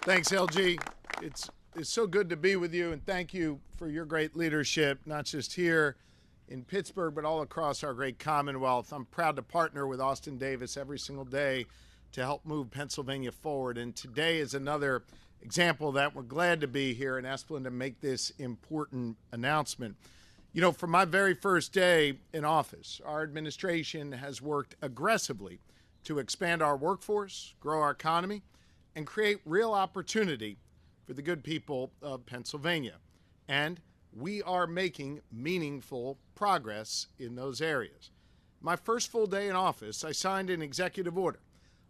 Thanks, LG. It's so good to be with you, and thank you for your great leadership, not just here in Pittsburgh, but all across our great Commonwealth. I'm proud to partner with Austin Davis every single day to help move Pennsylvania forward, and today is another example that we're glad to be here in Esplin to make this important announcement. You know, from my very first day in office, our administration has worked aggressively to expand our workforce, grow our economy, and create real opportunity for the good people of Pennsylvania. And we are making meaningful progress in those areas. My first full day in office, I signed an executive order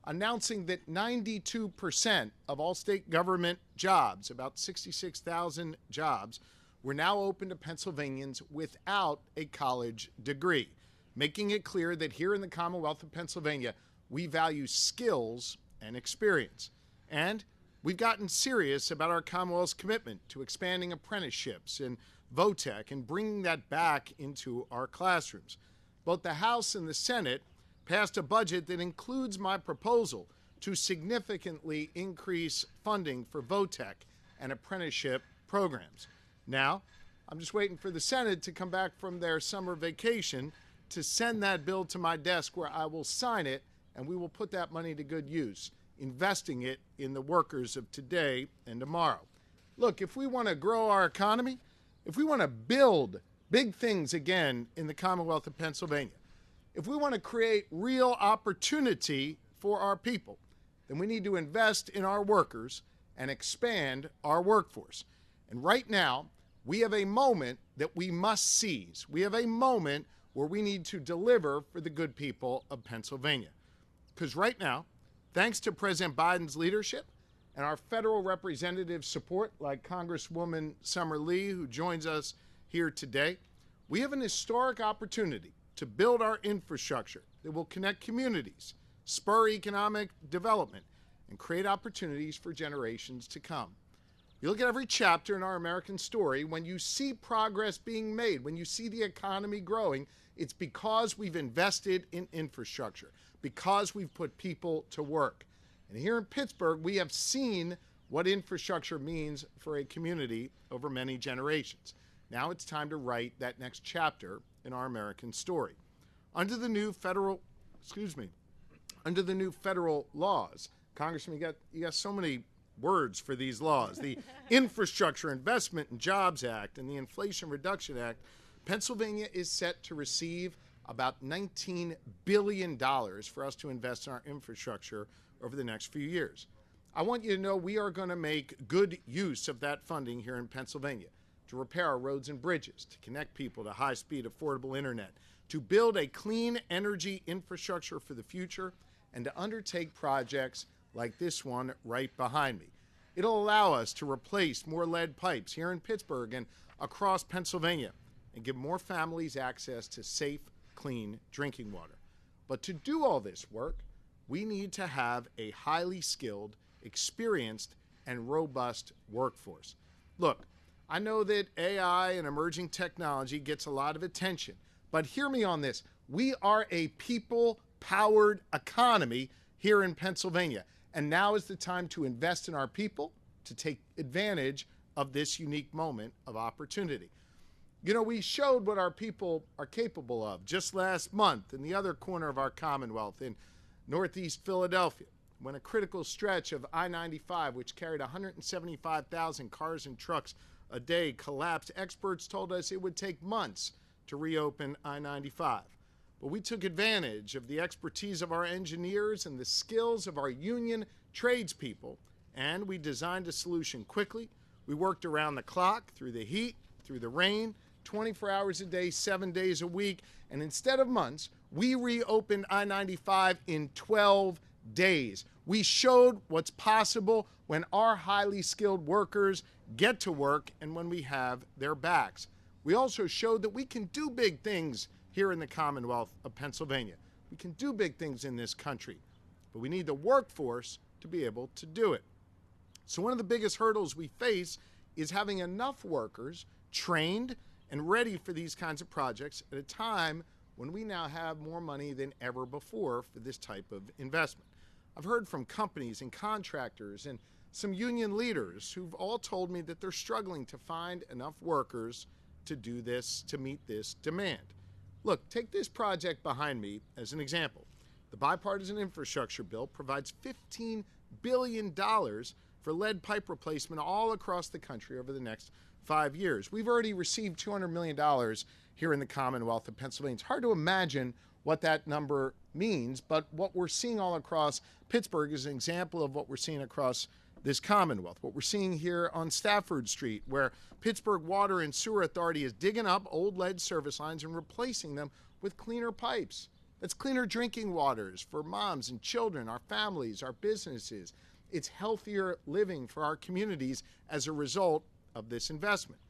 announcing that 92% of all state government jobs, about 66,000 jobs, were now open to Pennsylvanians without a college degree, making it clear that here in the Commonwealth of Pennsylvania, we value skills and experience. And we've gotten serious about our Commonwealth's commitment to expanding apprenticeships and VOTEC and bringing that back into our classrooms. Both the House and the Senate passed a budget that includes my proposal to significantly increase funding for VOTEC and apprenticeship programs. Now, I'm just waiting for the Senate to come back from their summer vacation to send that bill to my desk where I will sign it, and we will put that money to good use, investing it in the workers of today and tomorrow. Look, if we want to grow our economy, if we want to build big things again in the Commonwealth of Pennsylvania, if we want to create real opportunity for our people, then we need to invest in our workers and expand our workforce. And right now, we have a moment that we must seize. We have a moment where we need to deliver for the good people of Pennsylvania. Because right now, thanks to President Biden's leadership and our federal representative support, like Congresswoman Summer Lee, who joins us here today, we have an historic opportunity to build our infrastructure that will connect communities, spur economic development, and create opportunities for generations to come. You look at every chapter in our American story, when you see progress being made, when you see the economy growing, it's because we've invested in infrastructure, because we've put people to work. And here in Pittsburgh, we have seen what infrastructure means for a community over many generations. Now it's time to write that next chapter in our American story. Under the new federal laws, Congressman, you got so many words for these laws. The Infrastructure Investment and Jobs Act and the Inflation Reduction Act, Pennsylvania is set to receive about $19 billion for us to invest in our infrastructure over the next few years. I want you to know we are going to make good use of that funding here in Pennsylvania to repair our roads and bridges, to connect people to high-speed, affordable internet, to build a clean energy infrastructure for the future, and to undertake projects like this one right behind me. It'll allow us to replace more lead pipes here in Pittsburgh and across Pennsylvania and give more families access to safe, clean drinking water. But to do all this work, we need to have a highly skilled, experienced, and robust workforce. Look, I know that AI and emerging technology gets a lot of attention, but hear me on this. We are a people-powered economy here in Pennsylvania, and now is the time to invest in our people to take advantage of this unique moment of opportunity. You know, we showed what our people are capable of just last month in the other corner of our Commonwealth in Northeast Philadelphia, when a critical stretch of I-95, which carried 175,000 cars and trucks a day, collapsed. Experts told us it would take months to reopen I-95. But we took advantage of the expertise of our engineers and the skills of our union tradespeople, and we designed a solution quickly. We worked around the clock, through the heat, through the rain, 24 hours a day, 7 days a week, and instead of months, we reopened I-95 in 12 days. We showed what's possible when our highly skilled workers get to work and when we have their backs. We also showed that we can do big things here in the Commonwealth of Pennsylvania. We can do big things in this country, but we need the workforce to be able to do it. So one of the biggest hurdles we face is having enough workers trained and ready for these kinds of projects at a time when we now have more money than ever before for this type of investment. I've heard from companies and contractors and some union leaders who've all told me that they're struggling to find enough workers to do this, to meet this demand. Look, take this project behind me as an example. The bipartisan infrastructure bill provides $15 billion for lead pipe replacement all across the country over the next 5 years. We've already received $200 million here in the Commonwealth of Pennsylvania. It's hard to imagine what that number means, but what we're seeing all across Pittsburgh is an example of what we're seeing across this Commonwealth. What we're seeing here on Stafford Street, where Pittsburgh Water and Sewer Authority is digging up old lead service lines and replacing them with cleaner pipes. That's cleaner drinking waters for moms and children, our families, our businesses. It's healthier living for our communities as a result of this investment.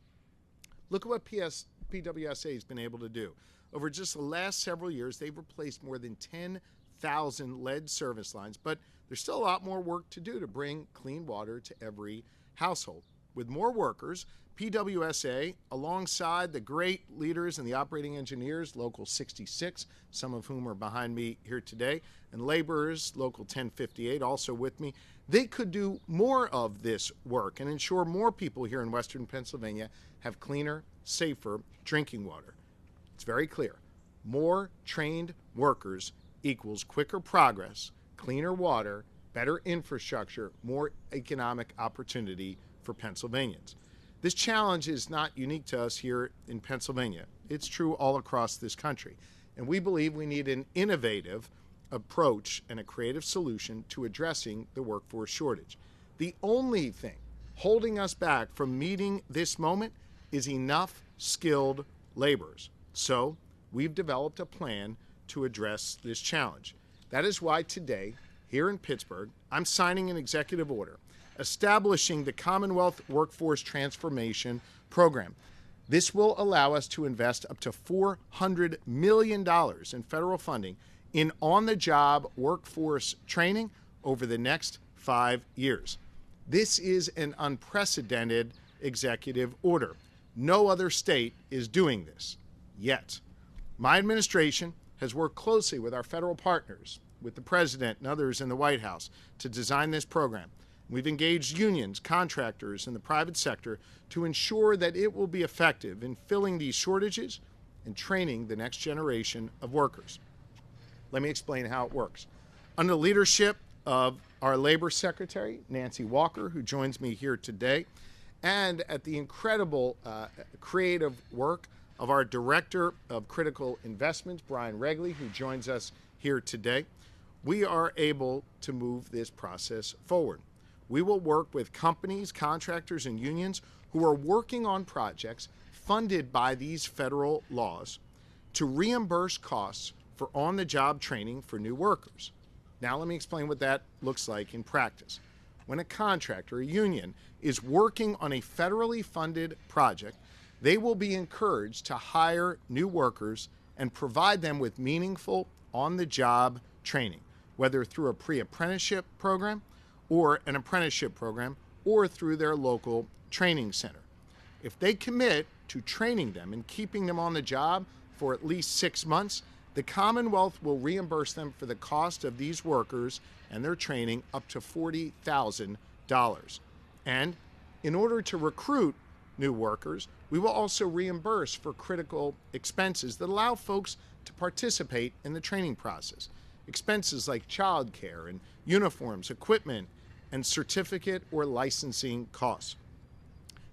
Look at what PWSA has been able to do. Over just the last several years, they've replaced more than 10,000 lead service lines, but there's still a lot more work to do to bring clean water to every household. With more workers, PWSA, alongside the great leaders and the operating engineers, Local 66, some of whom are behind me here today, and laborers, Local 1058, also with me, they could do more of this work and ensure more people here in Western Pennsylvania have cleaner, safer drinking water. It's very clear. More trained workers equals quicker progress, cleaner water, better infrastructure, more economic opportunity for Pennsylvanians. This challenge is not unique to us here in Pennsylvania. It's true all across this country. And we believe we need an innovative approach and a creative solution to addressing the workforce shortage. The only thing holding us back from meeting this moment is enough skilled laborers. So we've developed a plan to address this challenge. That is why today, here in Pittsburgh, I'm signing an executive order establishing the Commonwealth Workforce Transformation Program. This will allow us to invest up to $400 million in federal funding in on-the-job workforce training over the next 5 years. This is an unprecedented executive order. No other state is doing this yet. My administration has worked closely with our federal partners, with the President and others in the White House, to design this program. We've engaged unions, contractors, and the private sector to ensure that it will be effective in filling these shortages and training the next generation of workers. Let me explain how it works. Under the leadership of our Labor Secretary, Nancy Walker, who joins me here today, and at the incredible creative work of our Director of Critical Investments, Brian Regley, who joins us here today, we are able to move this process forward. We will work with companies, contractors, and unions who are working on projects funded by these federal laws to reimburse costs for on-the-job training for new workers. Now let me explain what that looks like in practice. When a contractor, a union, is working on a federally funded project, they will be encouraged to hire new workers and provide them with meaningful on-the-job training, whether through a pre-apprenticeship program or an apprenticeship program, or through their local training center. If they commit to training them and keeping them on the job for at least 6 months, the Commonwealth will reimburse them for the cost of these workers and their training up to $40,000. And in order to recruit new workers, we will also reimburse for critical expenses that allow folks to participate in the training process. Expenses like childcare and uniforms, equipment, and certificate or licensing costs.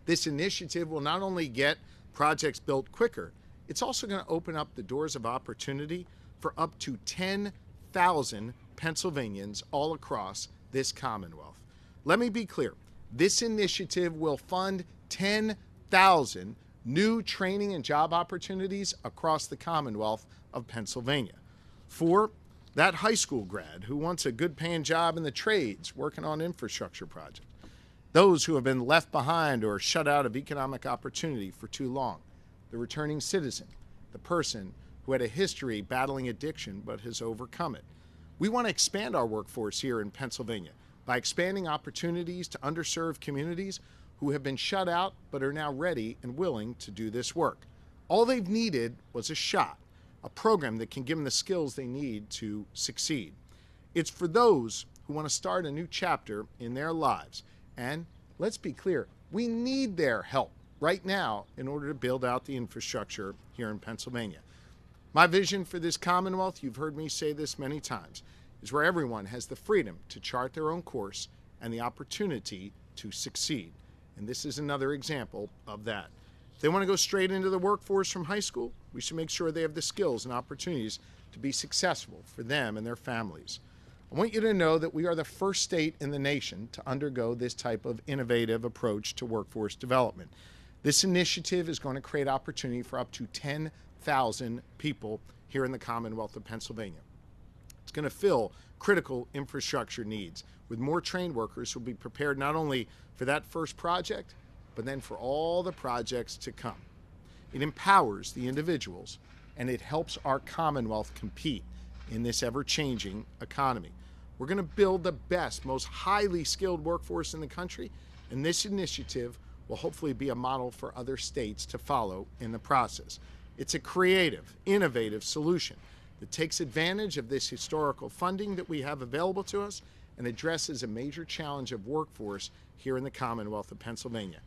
This initiative will not only get projects built quicker, it's also going to open up the doors of opportunity for up to 10,000 Pennsylvanians all across this Commonwealth. Let me be clear. This initiative will fund 10,000 new training and job opportunities across the Commonwealth of Pennsylvania. For that high school grad who wants a good paying job in the trades, working on infrastructure projects. Those who have been left behind or shut out of economic opportunity for too long. The returning citizen, the person who had a history battling addiction but has overcome it. We want to expand our workforce here in Pennsylvania by expanding opportunities to underserved communities who have been shut out but are now ready and willing to do this work. All they've needed was a shot, a program that can give them the skills they need to succeed. It's for those who want to start a new chapter in their lives And let's be clear, we need their help right now in order to build out the infrastructure here in Pennsylvania. My vision for this Commonwealth, you've heard me say this many times, is where everyone has the freedom to chart their own course and the opportunity to succeed. And this is another example of that. If they want to go straight into the workforce from high school, we should make sure they have the skills and opportunities to be successful for them and their families. I want you to know that we are the first state in the nation to undergo this type of innovative approach to workforce development. This initiative is going to create opportunity for up to 10,000 people here in the Commonwealth of Pennsylvania. It's going to fill critical infrastructure needs with more trained workers who will be prepared not only for that first project, but then for all the projects to come. It empowers the individuals and it helps our Commonwealth compete in this ever-changing economy. We're going to build the best, most highly skilled workforce in the country, and this initiative will hopefully be a model for other states to follow in the process. It's a creative, innovative solution that takes advantage of this historical funding that we have available to us and addresses a major challenge of workforce here in the Commonwealth of Pennsylvania.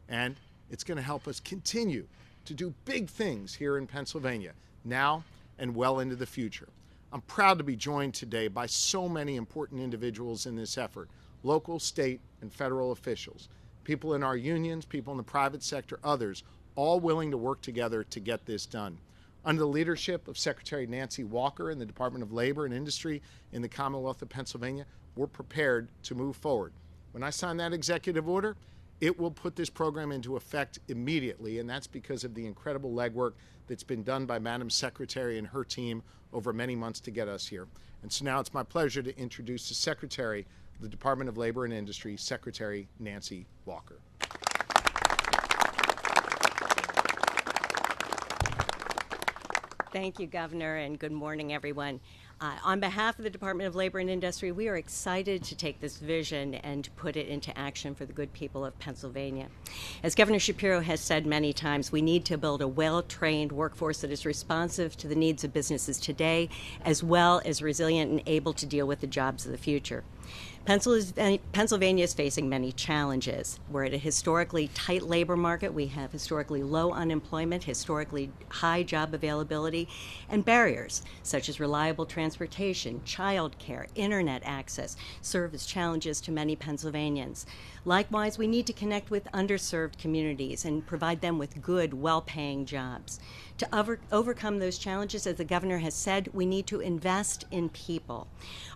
And it's going to help us continue to do big things here in Pennsylvania now and well into the future. I'm proud to be joined today by so many important individuals in this effort, local, state, and federal officials, people in our unions, people in the private sector, others, all willing to work together to get this done. Under the leadership of Secretary Nancy Walker in the Department of Labor and Industry in the Commonwealth of Pennsylvania, we're prepared to move forward. When I sign that executive order, it will put this program into effect immediately, and that's because of the incredible legwork that's been done by Madam Secretary and her team over many months to get us here. And so now it's my pleasure to introduce the Secretary of the Department of Labor and Industry, Secretary Nancy Walker. Thank you, Governor, and good morning, everyone. On behalf of the Department of Labor and Industry, we are excited to take this vision and to put it into action for the good people of Pennsylvania. As Governor Shapiro has said many times, we need to build a well-trained workforce that is responsive to the needs of businesses today, as well as resilient and able to deal with the jobs of the future. Pennsylvania is facing many challenges. We're at a historically tight labor market. We have historically low unemployment, historically high job availability, and barriers such as reliable transportation, childcare, internet access serve as challenges to many Pennsylvanians. Likewise, we need to connect with underserved communities and provide them with good, well-paying jobs. To overcome those challenges, as the governor has said, we need to invest in people.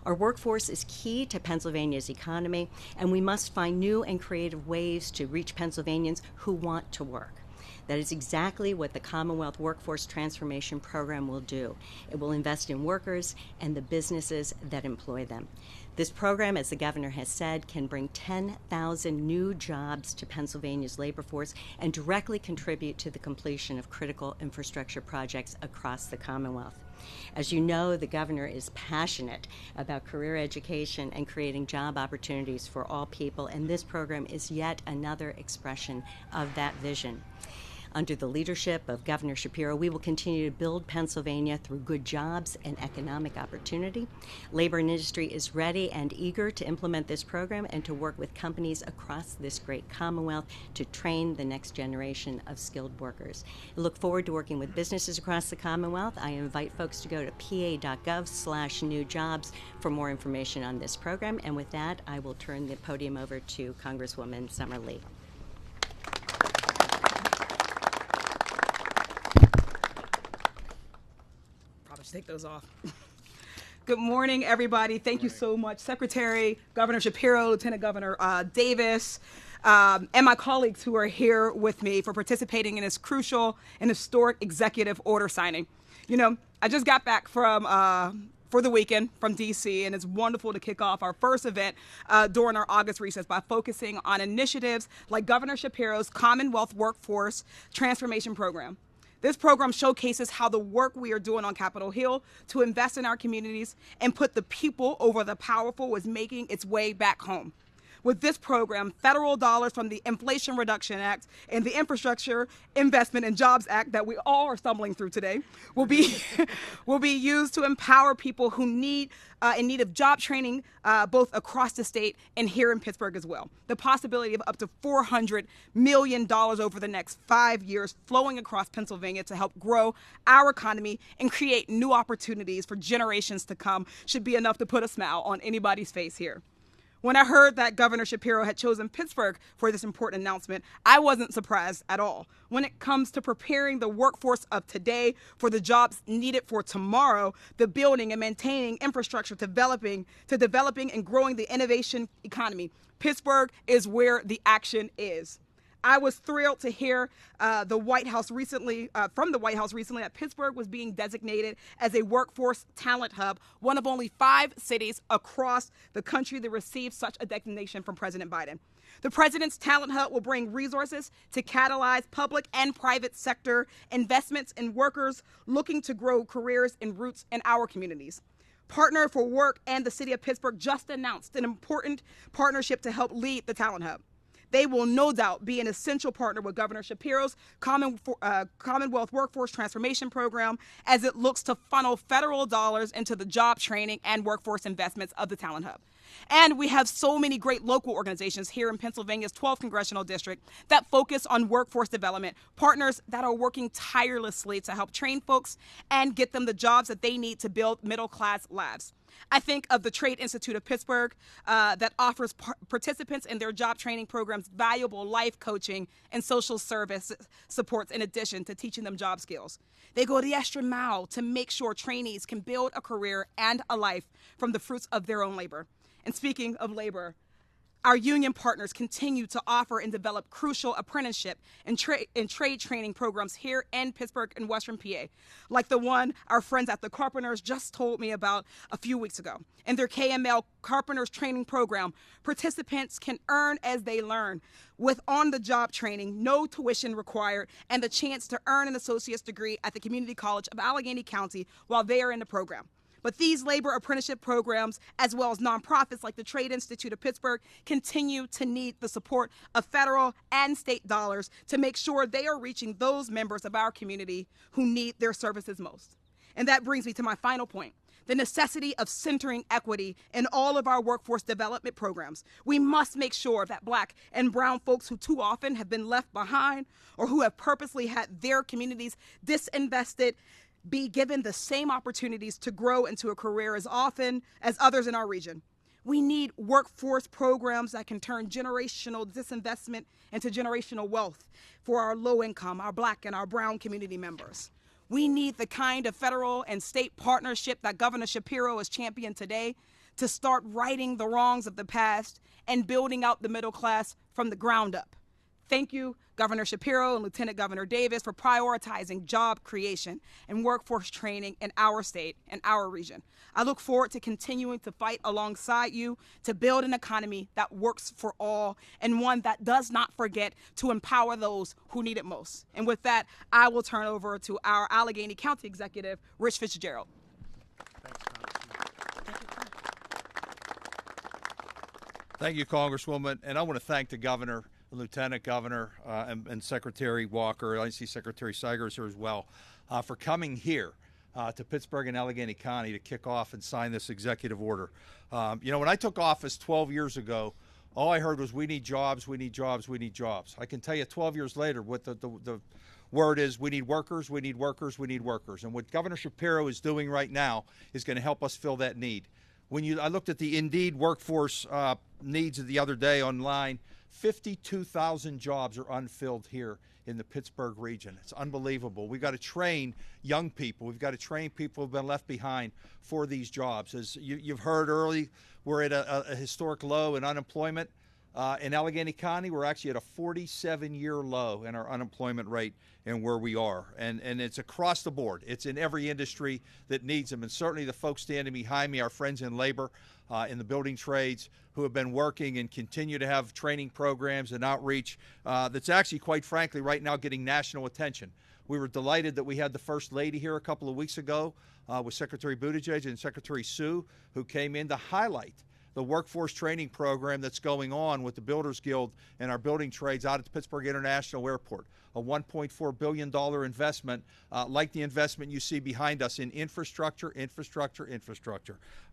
Our workforce is key to Pennsylvania's economy, and we must find new and creative ways to reach Pennsylvanians who want to work. That is exactly what the Commonwealth Workforce Transformation Program will do. It will invest in workers and the businesses that employ them. This program, as the governor has said, can bring 10,000 new jobs to Pennsylvania's labor force and directly contribute to the completion of critical infrastructure projects across the Commonwealth. As you know, the governor is passionate about career education and creating job opportunities for all people, and this program is yet another expression of that vision. Under the leadership of Governor Shapiro, we will continue to build Pennsylvania through good jobs and economic opportunity. Labor and industry is ready and eager to implement this program and to work with companies across this great Commonwealth to train the next generation of skilled workers. I look forward to working with businesses across the Commonwealth. I invite folks to go to pa.gov/newjobs for more information on this program. And with that, I will turn the podium over to Congresswoman Summer Lee. Take those off. Good morning, everybody. Thank you so much, Secretary, Governor Shapiro, Lieutenant Governor Davis, and my colleagues who are here with me for participating in this crucial and historic executive order signing. You know, I just got back from for the weekend from D.C., and it's wonderful to kick off our first event during our August recess by focusing on initiatives like Governor Shapiro's Commonwealth Workforce Transformation Program. This program showcases how the work we are doing on Capitol Hill to invest in our communities and put the people over the powerful is making its way back home. With this program, federal dollars from the Inflation Reduction Act and the Infrastructure Investment and Jobs Act that we all are stumbling through today will be will be used to empower people who need in need of job training both across the state and here in Pittsburgh as well. The possibility of up to $400 million over the next 5 years flowing across Pennsylvania to help grow our economy and create new opportunities for generations to come should be enough to put a smile on anybody's face here. When I heard that Governor Shapiro had chosen Pittsburgh for this important announcement, I wasn't surprised at all. When it comes to preparing the workforce of today for the jobs needed for tomorrow, the building and maintaining infrastructure, developing and growing the innovation economy, Pittsburgh is where the action is. I was thrilled to hear from the White House recently that Pittsburgh was being designated as a workforce talent hub, one of only 5 cities across the country that received such a designation from President Biden. The president's talent hub will bring resources to catalyze public and private sector investments in workers looking to grow careers and roots in our communities. Partner for Work and the city of Pittsburgh just announced an important partnership to help lead the talent hub. They will no doubt be an essential partner with Governor Shapiro's Commonwealth Workforce Transformation Program as it looks to funnel federal dollars into the job training and workforce investments of the Talent Hub. And we have so many great local organizations here in Pennsylvania's 12th Congressional District that focus on workforce development, partners that are working tirelessly to help train folks and get them the jobs that they need to build middle-class lives. I think of the Trade Institute of Pittsburgh that offers participants in their job training programs valuable life coaching and social service supports in addition to teaching them job skills. They go the extra mile to make sure trainees can build a career and a life from the fruits of their own labor. And speaking of labor, our union partners continue to offer and develop crucial apprenticeship and trade training programs here in Pittsburgh and Western PA, like the one our friends at the Carpenters just told me about a few weeks ago. In their KML Carpenters Training Program, participants can earn as they learn, with on-the-job training, no tuition required, and the chance to earn an associate's degree at the Community College of Allegheny County while they are in the program. But these labor apprenticeship programs, as well as nonprofits like the Trade Institute of Pittsburgh, continue to need the support of federal and state dollars to make sure they are reaching those members of our community who need their services most. And that brings me to my final point, the necessity of centering equity in all of our workforce development programs. We must make sure that Black and brown folks who too often have been left behind or who have purposely had their communities disinvested be given the same opportunities to grow into a career as often as others in our region. We need workforce programs that can turn generational disinvestment into generational wealth for our low-income, our Black and our brown community members. We need the kind of federal and state partnership that Governor Shapiro has championed today to start righting the wrongs of the past and building out the middle class from the ground up. Thank you, Governor Shapiro and Lieutenant Governor Davis, for prioritizing job creation and workforce training in our state and our region. I look forward to continuing to fight alongside you to build an economy that works for all and one that does not forget to empower those who need it most. And with that, I will turn over to our Allegheny County Executive, Rich Fitzgerald. Thank you, Congresswoman. And I want to thank the Governor, Lieutenant Governor, and Secretary Walker. I see Secretary Seigers here as well, for coming here to Pittsburgh and Allegheny County to kick off and sign this executive order. When I took office 12 years ago, all I heard was we need jobs, we need jobs, we need jobs. I can tell you 12 years later what the word is: we need workers, we need workers, we need workers. And what Governor Shapiro is doing right now is going to help us fill that need. I looked at the Indeed workforce needs the other day online. 52,000 jobs are unfilled here in the Pittsburgh region. It's unbelievable. We've got to train young people. We've got to train people who've been left behind for these jobs. As you've heard early, we're at a historic low in unemployment. In Allegheny County, we're actually at a 47-year low in our unemployment rate and where we are. And it's across the board. It's in every industry that needs them. And certainly the folks standing behind me, our friends in labor, in the building trades, who have been working and continue to have training programs and outreach that's actually, quite frankly, right now getting national attention. We were delighted that we had the First Lady here a couple of weeks ago with Secretary Buttigieg and Secretary Sue, who came in to highlight the workforce training program that's going on with the Builders Guild and our building trades out at the Pittsburgh International Airport. A $1.4 billion investment, like the investment you see behind us in infrastructure.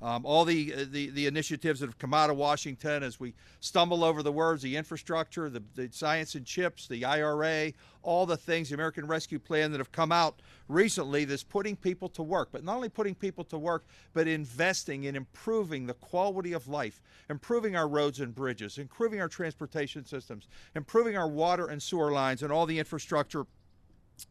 All the initiatives that have come out of Washington as we stumble over the words, the infrastructure, the science and chips, the IRA, all the things, the American Rescue Plan that have come out recently that's putting people to work. But not only putting people to work, but investing in improving the quality of life, improving our roads and bridges, improving our transportation systems, improving our water and sewer lines, and all the infrastructure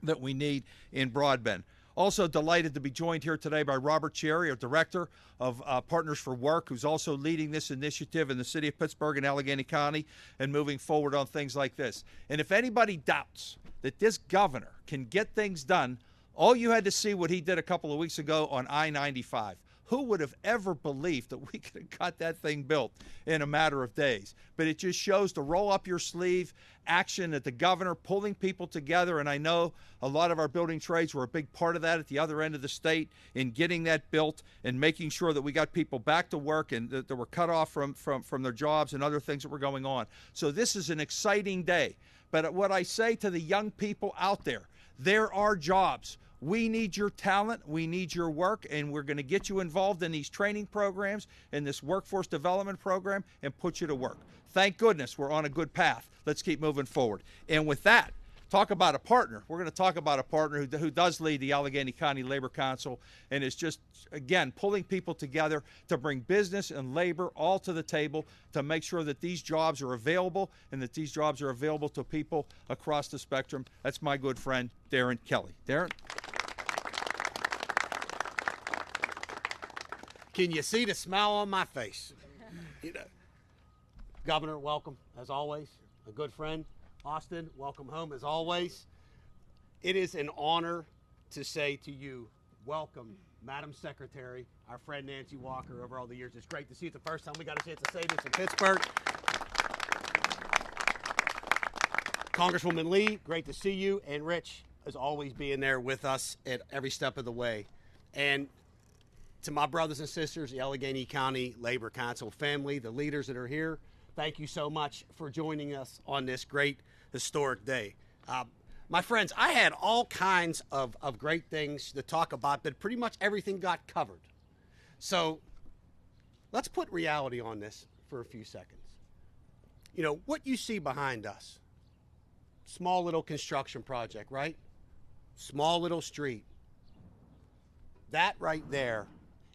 that we need in broadband. Also delighted to be joined here today by Robert Cherry, our Director of Partners for Work, who's also leading this initiative in the city of Pittsburgh and Allegheny County and moving forward on things like this. And if anybody doubts that this governor can get things done, all you had to see what he did a couple of weeks ago on I-95. Who would have ever believed that we could have got that thing built in a matter of days? But it just shows the roll up your sleeve action that the governor pulling people together. And I know a lot of our building trades were a big part of that at the other end of the state in getting that built and making sure that we got people back to work and that they were cut off from their jobs and other things that were going on. So this is an exciting day. But what I say to the young people out there are jobs. We need your talent, we need your work, and we're going to get you involved in these training programs and this workforce development program and put you to work. Thank goodness we're on a good path. Let's keep moving forward. And with that, talk about a partner. We're going to talk about a partner who does lead the Allegheny County Labor Council and is just, again, pulling people together to bring business and labor all to the table to make sure that these jobs are available and that these jobs are available to people across the spectrum. That's my good friend, Darren Kelly. Darren? Can you see the smile on my face? You know, Governor, welcome, as always. A good friend. Austin, welcome home, as always. It is an honor to say to you, welcome, Madam Secretary, our friend Nancy Walker, over all the years. It's great to see you. It's the first time we got a chance to say this in Pittsburgh. Congresswoman Lee, great to see you. And Rich, as always, being there with us at every step of the way. And to my brothers and sisters, the Allegheny County Labor Council family, the leaders that are here, thank you so much for joining us on this great historic day. My friends, I had all kinds of great things to talk about, but pretty much everything got covered. So let's put reality on this for a few seconds. You know, what you see behind us, small little construction project, right? Small little street. That right there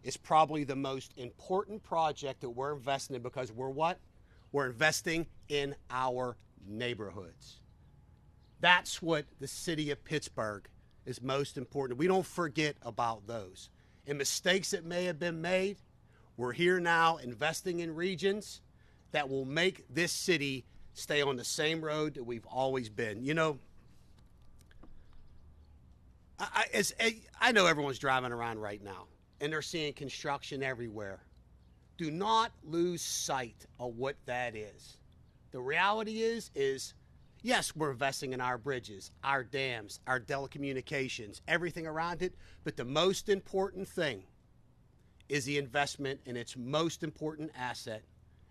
is probably the most important project that we're investing in because we're what? We're investing in our neighborhoods. That's what the city of Pittsburgh is most important. We don't forget about those. And mistakes that may have been made, we're here now investing in regions that will make this city stay on the same road that we've always been. You know, I know everyone's driving around right now, and they're seeing construction everywhere. Do not lose sight of what that is. The reality is yes, we're investing in our bridges, our dams, our telecommunications, everything around it, but the most important thing is the investment in its most important asset,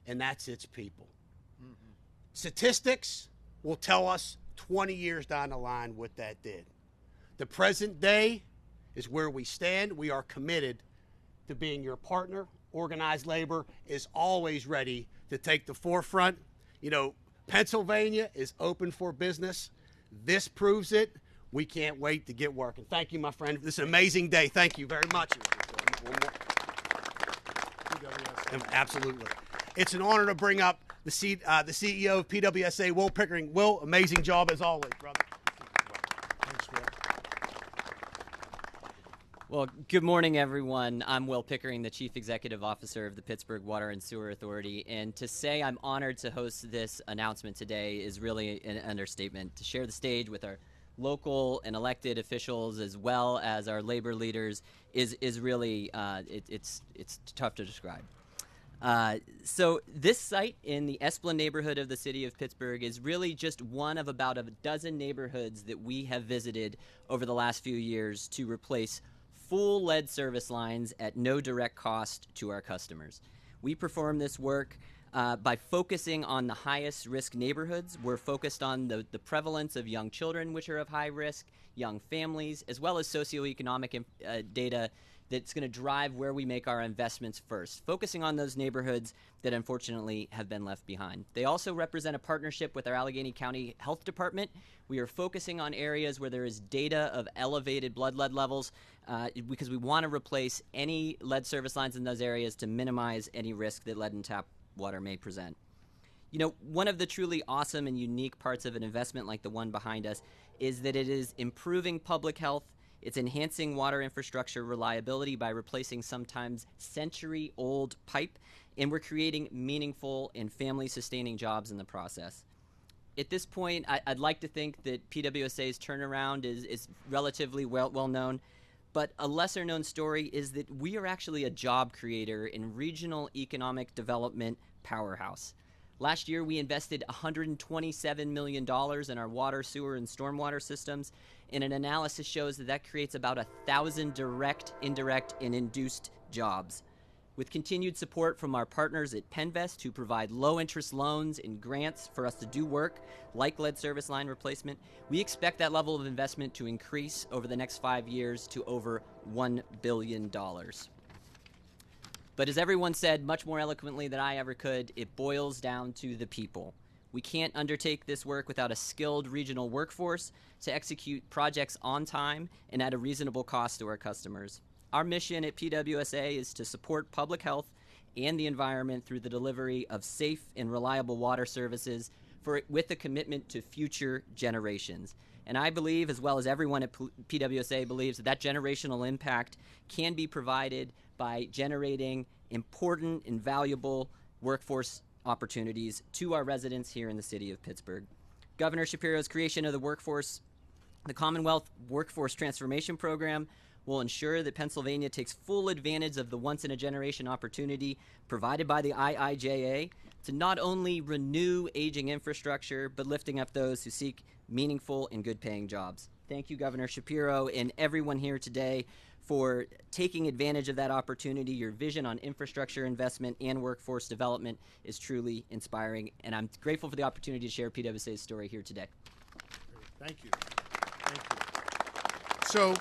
and that's its people. Mm-hmm. Statistics will tell us 20 years down the line what that did. The present day is where we stand. We are committed to being your partner. Organized labor is always ready to take the forefront. You know, Pennsylvania is open for business. This proves it. We can't wait to get working. Thank you, my friend. This is an amazing day. Thank you very much. Absolutely. It's an honor to bring up the CEO of PWSA, Will Pickering. Will, amazing job as always, brother. Thanks, Will. Well, good morning, everyone. I'm Will Pickering, the Chief Executive Officer of the Pittsburgh Water and Sewer Authority. And to say I'm honored to host this announcement today is really an understatement. To share the stage with our local and elected officials as well as our labor leaders is really, it's tough to describe. So this site in the Esplin neighborhood of the city of Pittsburgh is really just one of about a dozen neighborhoods that we have visited over the last few years to replace full lead service lines at no direct cost to our customers. We perform this work by focusing on the highest risk neighborhoods. We're focused on the prevalence of young children, which are of high risk, young families, as well as socioeconomic data that's going to drive where we make our investments first, focusing on those neighborhoods that unfortunately have been left behind. They also represent a partnership with our Allegheny County Health Department. We are focusing on areas where there is data of elevated blood lead levels because we want to replace any lead service lines in those areas to minimize any risk that lead in tap water may present. You know, one of the truly awesome and unique parts of an investment like the one behind us is that it is improving public health. It's enhancing water infrastructure reliability by replacing sometimes century-old pipe, and we're creating meaningful and family-sustaining jobs in the process. At this point, I'd like to think that PWSA's turnaround is relatively well known, but a lesser-known story is that we are actually a job creator and regional economic development powerhouse. Last year, we invested $127 million in our water, sewer, and stormwater systems, and an analysis shows that that creates about 1,000 direct, indirect, and induced jobs. With continued support from our partners at Penvest, who provide low-interest loans and grants for us to do work like lead service line replacement, we expect that level of investment to increase over the next 5 years to over $1 billion. But as everyone said much more eloquently than I ever could, it boils down to the people. We can't undertake this work without a skilled regional workforce to execute projects on time and at a reasonable cost to our customers. Our mission at PWSA is to support public health and the environment through the delivery of safe and reliable water services with a commitment to future generations. And I believe, as well as everyone at PWSA believes, that generational impact can be provided by generating important and valuable workforce opportunities to our residents here in the city of Pittsburgh. Governor Shapiro's creation of the Commonwealth Workforce Transformation Program will ensure that Pennsylvania takes full advantage of the once-in-a-generation opportunity provided by the IIJA to not only renew aging infrastructure, but lifting up those who seek meaningful and good-paying jobs. Thank you, Governor Shapiro, and everyone here today for taking advantage of that opportunity. Your vision on infrastructure investment and workforce development is truly inspiring, and I'm grateful for the opportunity to share PWSA's story here today. Thank you. Thank you. So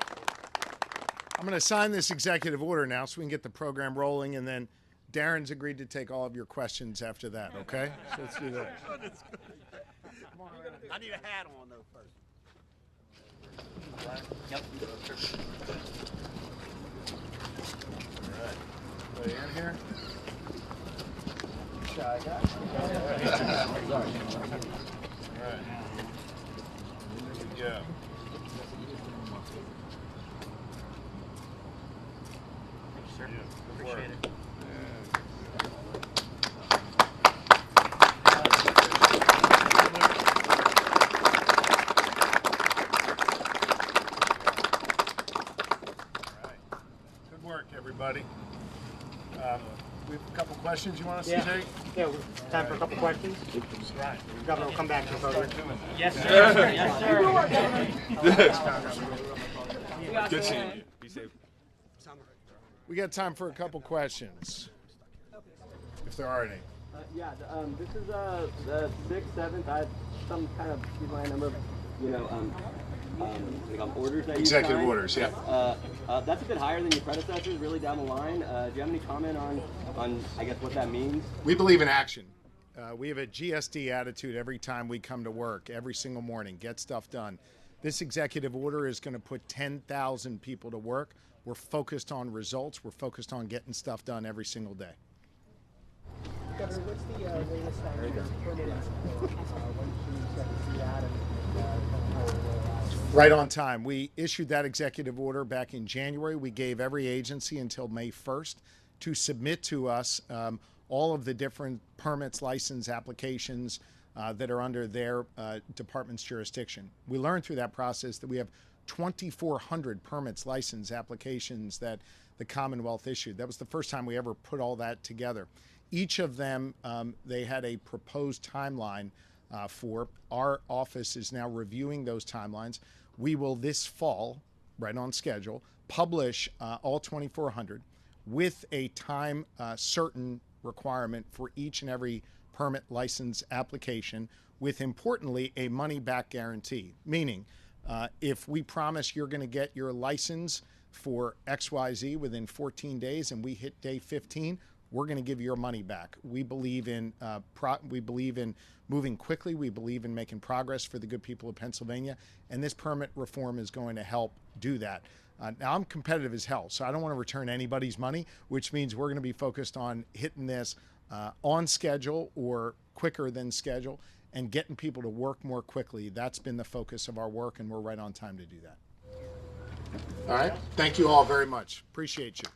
I'm going to sign this executive order now so we can get the program rolling, and then Darren's agreed to take all of your questions after that, okay? So let's do that. I need a hat on, though, first. Yep. All right. Are you in here? Shy guy. All right. Here we go. Sir. Yeah, Appreciate it. Good work, everybody. We have a couple questions you want us Yeah. to take? Yeah, time for a couple questions. Right. Governor will come back to us. Yes, sir. Yes, sir. Good seeing you. Be safe. We got time for a couple questions, if there are any. This is the 6th, 7th. I have some kind of, excuse my number, orders that you Executive signed. orders, yeah. That's a bit higher than your predecessors, really down the line. Do you have any comment on I guess, what that means? We believe in action. We have a GSD attitude every time we come to work, every single morning, get stuff done. This executive order is going to put 10,000 people to work. We're focused on results. We're focused on getting stuff done every single day. Governor, what's the latest permitting? When should we expect to see that? Right on time. We issued that executive order back in January. We gave every agency until May 1st to submit to us all of the different permits, license applications that are under their department's jurisdiction. We learned through that process that we have 2,400 permits, license applications that the Commonwealth issued. That was the first time we ever put all that together. Each of them, they had a proposed timeline for. Our office is now reviewing those timelines. We will this fall, right on schedule, publish all 2,400 with a time certain requirement for each and every permit license application with, importantly, a money-back guarantee. Meaning, if we promise you're going to get your license for XYZ within 14 days and we hit day 15, we're going to give you your money back. We believe in moving quickly. We believe in making progress for the good people of Pennsylvania, and this permit reform is going to help do that. Now, I'm competitive as hell, so I don't want to return anybody's money, which means we're going to be focused on hitting this on schedule or quicker than schedule and getting people to work more quickly. That's been the focus of our work, and we're right on time to do that. All right. Thank you all very much. Appreciate you.